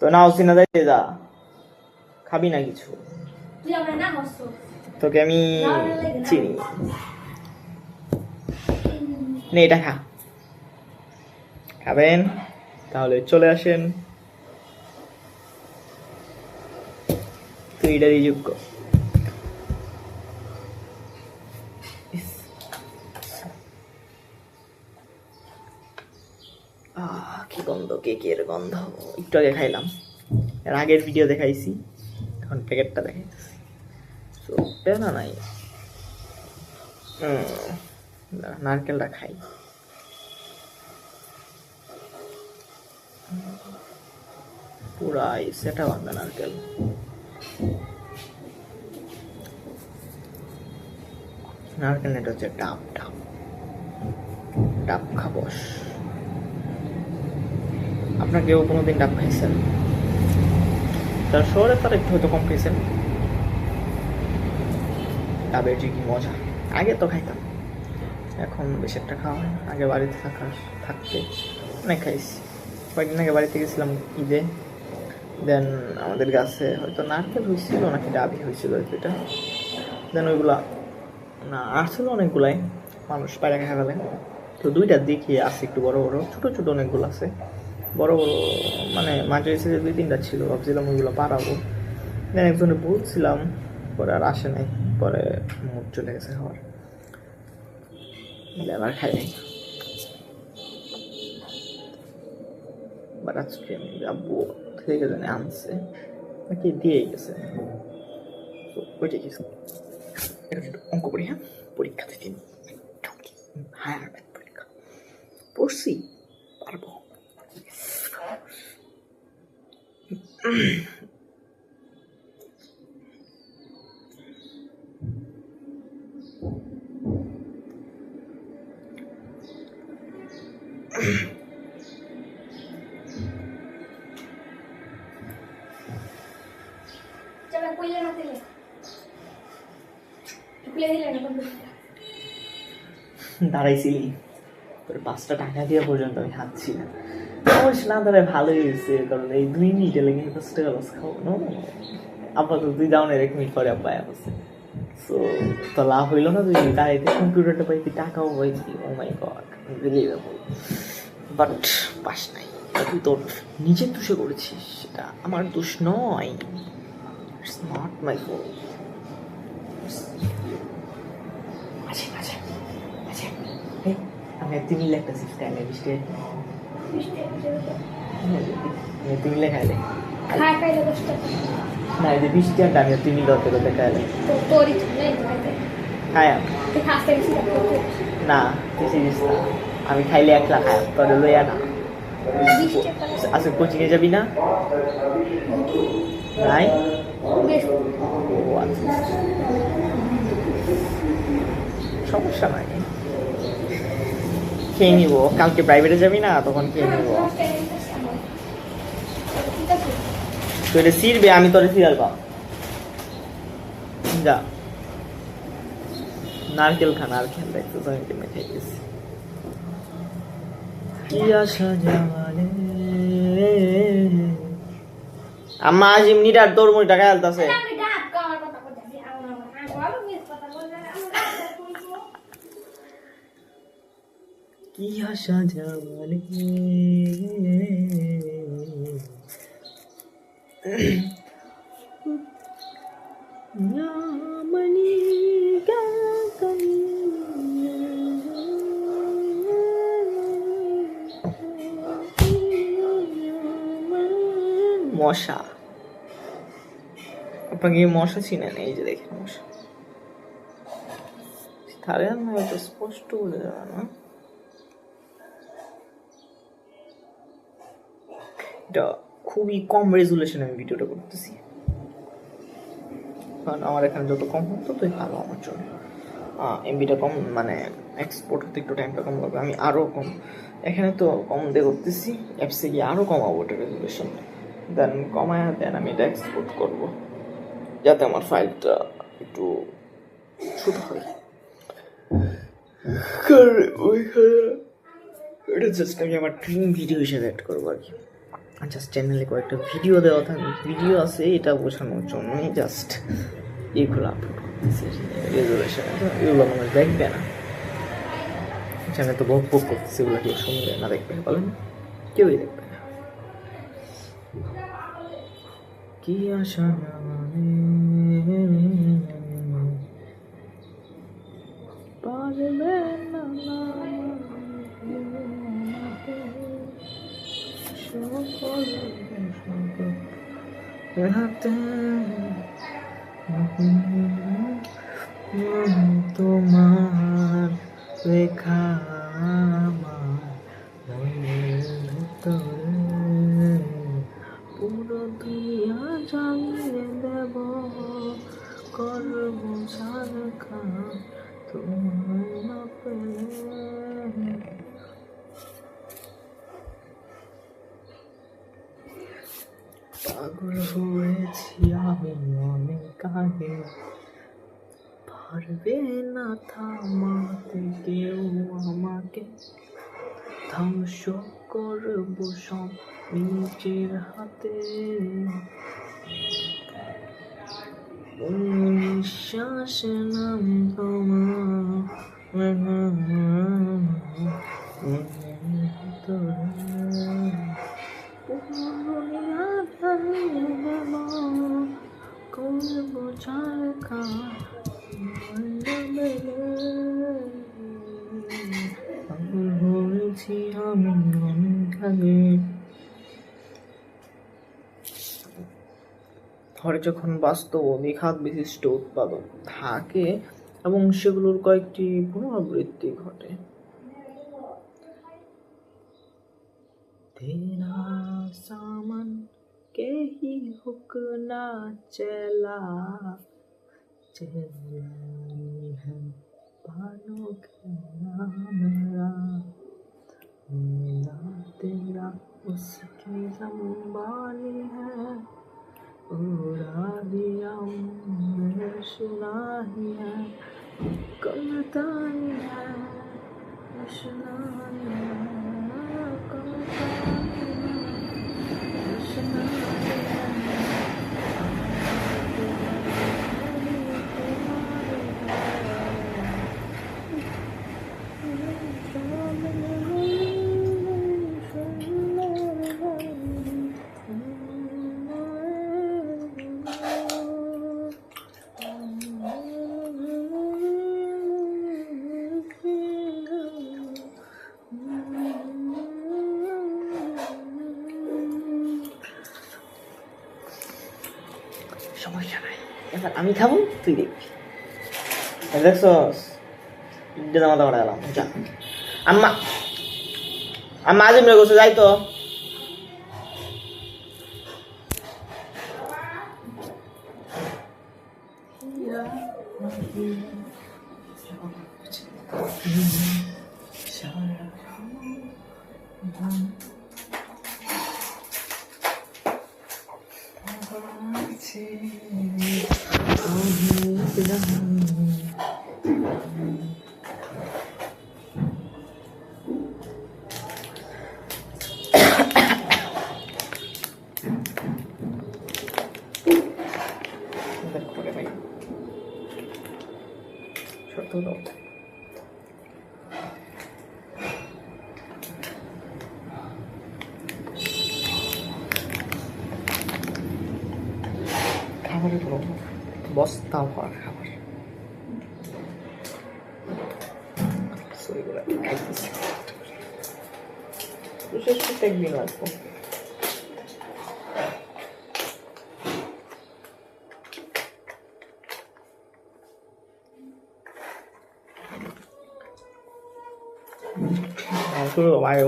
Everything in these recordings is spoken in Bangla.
তো না হচ্ছি না যাইতে যা, খাবি না কিছু? তোকে আমি চিনি, নে এটা খা। খাবেন তাহলে চলে আসেন, তুই এটারই যোগ্য। কি গন্ধ, কেকের গন্ধ। একটু আগে খাইলাম, এর আগের ভিডিও দেখাইছি, এখন প্যাকেটটা দেখাইতেছি। না নাই, নারকেলটা খাই। পুরাই সেটা বান্ধা নারকেল। নারকেল এটা হচ্ছে ডাব, ডাব ডাব খাবস। আপনার কেউ কোনোদিন ডাব খাইছেন? তার শহরে তার একটু হয়তো কম খাইছেন। ডাবের যে কি মজা, আগে তো খাইতাম, এখন বেশি একটা খাওয়া হয় না। আগে বাড়িতে থাকতে অনেক খাইছি। কয়েকদিন আগে বাড়িতে গেছিলাম ঈদে, দেন আমাদের গাছে হয়তো নারকেল হয়েছিল নাকি ডাবই হয়েছিল এটা, দেন ওইগুলা না আসছিল অনেকগুলাই, মানুষ পায়রা খাই ফেলে। তো দুইটা দেখি আছে একটু বড় বড়, ছোট ছোট অনেকগুলো আছে, বড় বড় মানে মাঝে এসে 2-3টা ছিল, ভাবছিলাম ওইগুলো পারাবো। দেন একজনে বলছিলাম, পরে আর আসে নাই, পরে মুড চলে গেছে খাওয়ার, আবার খাই নাই। বাট আজকে আমি আব্বু থেকে জানে আনছে নাকি দিয়ে গেছে, তো ওইটাই কিছু। এটা কিন্তু অঙ্ক পড়ি, হ্যাঁ পরীক্ষাতে দিন, হ্যাঁ পরীক্ষা পড়ছি, পারবো। দাঁড়াইছিলি তোর 5টা টাকা দিয়ে পর্যন্ত আমি খাচ্ছি না, অবশ্য না দাঁড়ায় ভালোই হয়েছে, কারণ এই 2 মিনিটে লেগে 5 টাকা লস খাবো না। আপাতত তুই যাও না, 1 মিনিট পরে আব্বা আছে, সো তো লাভ হইলো না, তুই দাঁড়াইতে কম্পিউটারটা পাইতি, টাকাও পাইতি। ও মাই গড, বিলিভেবল। বাট পাস নাই, তুই তোর নিজের দোষে করেছিস, সেটা আমার দোষ নয়, ইটস নট মাই ফল্ট। আচ্ছা আচ্ছা আচ্ছা, আমি তুই মিলে একটা চিপস খাইলে, বৃষ্টি তুই মিলে খাইলে না, এই যে বৃষ্টি আর আমি তুই মিলে হতে করতে খাইলে খায়াম না, কিছু জিনিস না, আমি খাইলে 1 লাখ খায়াম, তোর লইয়া না। আচ্ছা কোচিংয়ে যাবি না? নাই, ও আচ্ছা সমস্যা নাই, খেয়ে নিব। কালকে প্রাইভেটে যাবি না, তখন খেয়ে নিব। তো এটা সিরবে, আমি তোরে সিরিয়াল পাব। যা নারকেল খা, নারকেল দেখতো তো আমি কেমনে খাইতেছি। আম্মা আজ এমনিটা তোর মুই টাকা আলতাছে। কি আশা জামালে মশা, আপনাকে মশা চিনেন? এই যে দেখেন মশা, তাহলে হয়তো স্পষ্ট বলে যাবে না। এটা খুবই কম রেজুলেশনে আমি ভিডিওটা করতেছি, কারণ আমার এখানে যত কম হতো ততই ভালো আমার জন্য। এমবিটা কম, মানে এক্সপোর্ট হতে একটু টাইমটা কম লাগবে। আমি আরও কম, এখানে তো কম দিয়ে করতেছি, অ্যাপসে গিয়ে আরও কমাবো এটা রেজুলেশন, দেন কমায় দেন আমি এটা এক্সপোর্ট করবো, যাতে আমার ফাইলটা একটু ছোট হয়। ওইখানে এটা জাস্ট আমি আমার ড্রিম ভিডিও হিসেবে অ্যাড করবো আর কি। জাস্ট চ্যানেলে কয়েকটা ভিডিও দেওয়া থাকে, ভিডিও আছে এটা বোঝানোর জন্যই জাস্ট এগুলো আপলোড করতেছি। রেজুলেশন এগুলো মানুষ দেখবে না, চ্যানেল তো বক বক করতেছে, এগুলো কেউ শুনবে না, দেখবে বলেন, কেউই দেখবে না। কি আশা পারবে না তোমার লেখা ভিতরে পুরো দুনিয়া জানিয়ে দেব, করবো সারখা তোমার না পেলে। পাগল হয়েছি আমি অনেক আগে, পারবে না থামাতে কেউ আমাকে, ধ্বংস করবো সব নিজের হাতে। নিঃশ্বাস নাম তোমার করবো চারখা হয়েছি আমি অনেক আগে। ধরে যখন বাস্তব নিখাত বিশিষ্ট উৎপাদন থাকে এবং সেগুলোর কয়েকটি পুনরাবৃত্তি ঘটে, तेरा सामन के ही हुक ना चला, चली है बालों के मेरा, मेरा तेरा उसकी संभाली है, उड़ा दिया मैंने सुनाही है, कलतानी है सुनाही है, সমস্যা নাই, এবার আমি খাবো তুই দেখবি। দেখছস জামাটা পড়ে গেলাম। যা আম্মা, আম্মা আজ মেরে গোসে যাই তো। খাবারের বস্তা ভরা খাবার শেষ করতে একদিন লাগবো। শুরু ভাই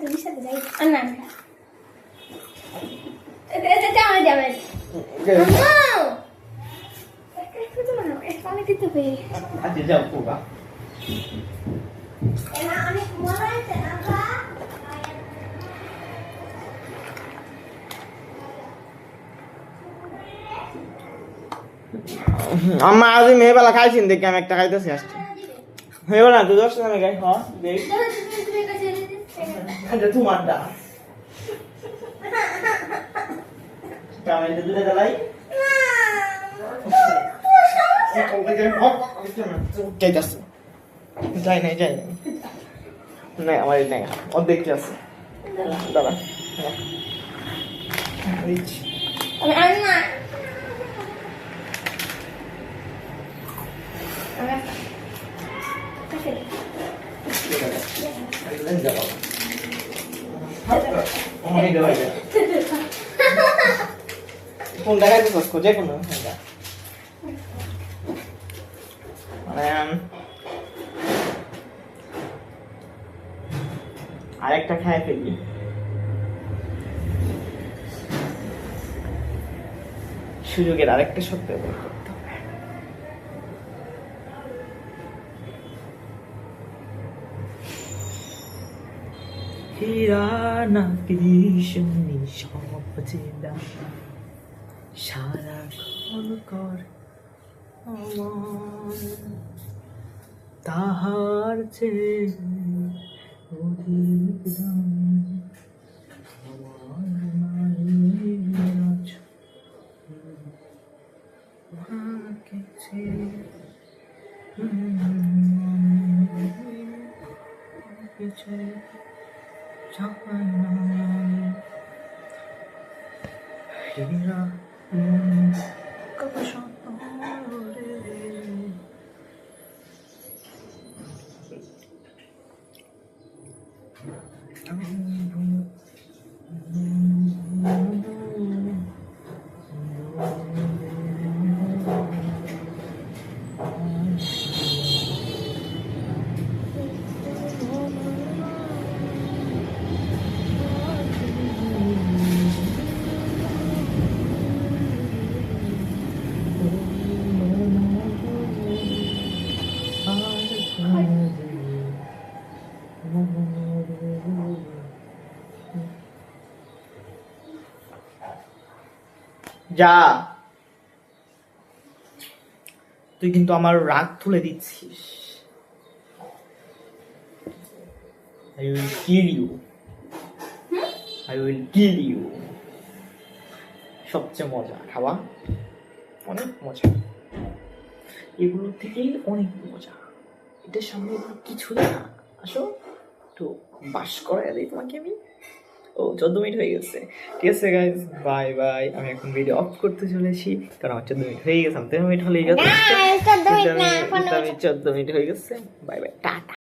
তুমির সাথে যাই আর না না এটা যাবে যাবে অনেক দিতে হবে আচ্ছা যাও পোকা অনেক মজা আছে না আম্মা আজ মেয়েবেলা খাইছেন দেখি আমি একটা খাইতেছি আসছি মেয়েবেলা তুই দশ টাকা খাই হ্যাঁ দেখ তোমারটা কামেন্টে দুটো জ্বালাই যাই নাই যাই নাই না আমার এই নাই অর্ধেক কি আছে দাদা ফোন দেখাইতে খোঁজে কোনো আরেকটা খায় ফেলি সুযোগের আরেকটা সত্য করতে হবে হীরা না কৃষ্ণি সব জেলা সারাক্ষণ কর তাহার চেয়ে অধিক দাম আমার মায়ের যা তুই কিন্তু আমার রাগ তুলে দিচ্ছিস I will kill you I will kill you সবচেয়ে মজা খাওয়া অনেক মজা এগুলোর থেকেই অনেক মজা এটার সামনে কিছু না আসো তো বাস করে দিই তোমাকে আমি ও 14 মিনিট হয়ে গেছে ঠিক আছে গাইজ বাই বাই আমি এখন ভিডিও অফ করতে চলেছি কারণ আমার 14 মিনিট হয়ে গেছে আমি 13 মিনিট হলেই যাচ্ছে 14 মিনিট হয়ে গেছে বাই বাই টাটা